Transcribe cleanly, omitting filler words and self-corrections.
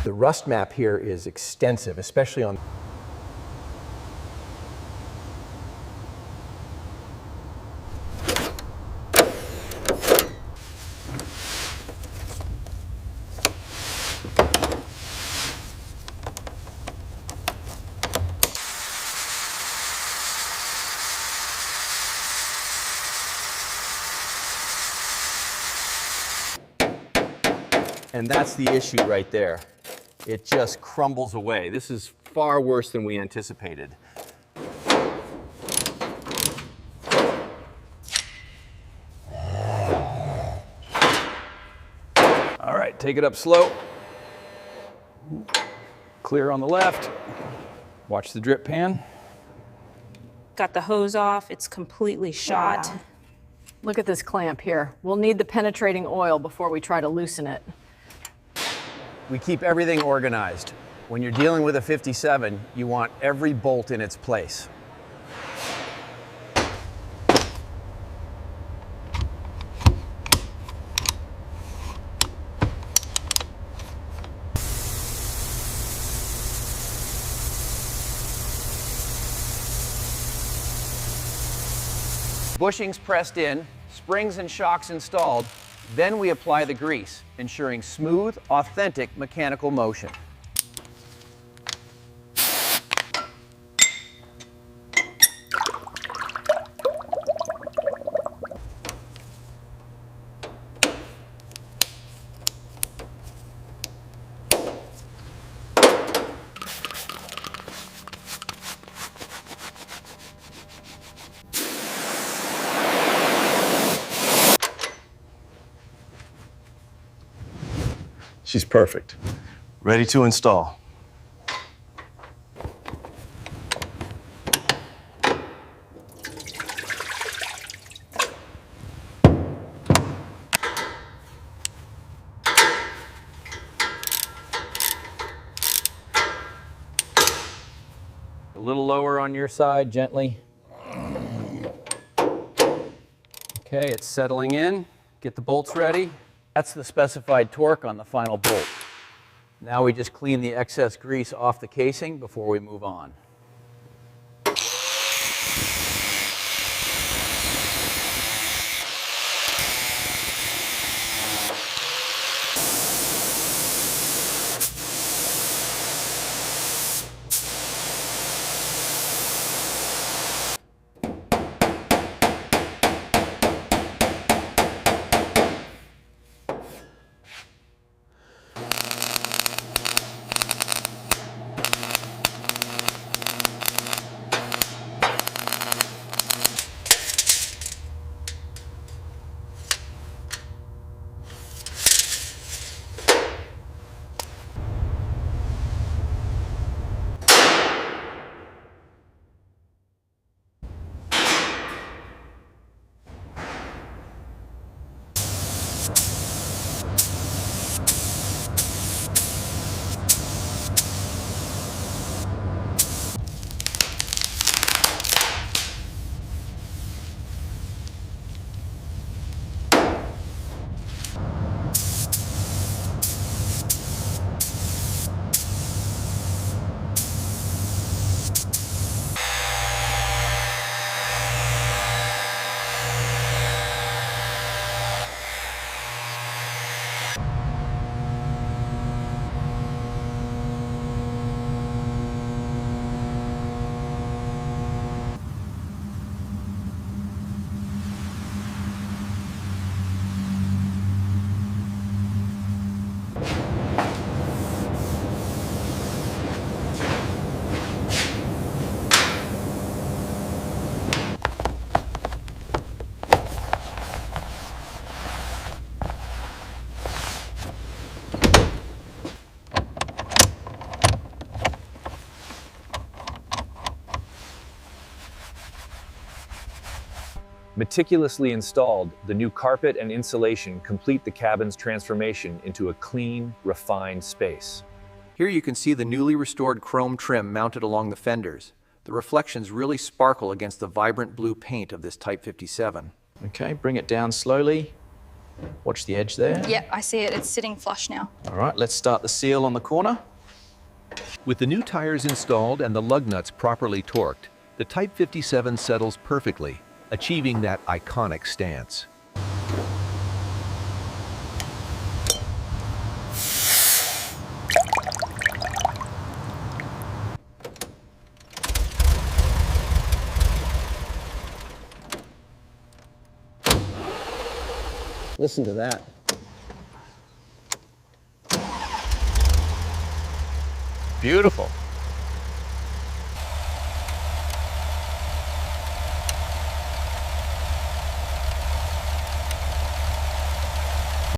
The rust map here is extensive, especially on and that's the issue right there. It just crumbles away. This is far worse than we anticipated. All right, take it up slow. Clear on the left. Watch the drip pan. Got the hose off, it's completely shot. Wow. Look at this clamp here. We'll need the penetrating oil before we try to loosen it. We keep everything organized. When you're dealing with a 57, you want every bolt in its place. Bushings pressed in, springs and shocks installed, then we apply the grease, ensuring smooth, authentic mechanical motion. She's perfect. Ready to install. A little lower on your side, gently. Okay, it's settling in. Get the bolts ready. That's the specified torque on the final bolt. Now we just clean the excess grease off the casing before we move on. Meticulously installed, the new carpet and insulation complete the cabin's transformation into a clean, refined space. Here you can see the newly restored chrome trim mounted along the fenders. The reflections really sparkle against the vibrant blue paint of this Type 57. Okay, bring it down slowly. Watch the edge there. Yep, I see it. It's sitting flush now. All right, let's start the seal on the corner. With the new tires installed and the lug nuts properly torqued, the Type 57 settles perfectly, achieving that iconic stance. Listen to that. Beautiful.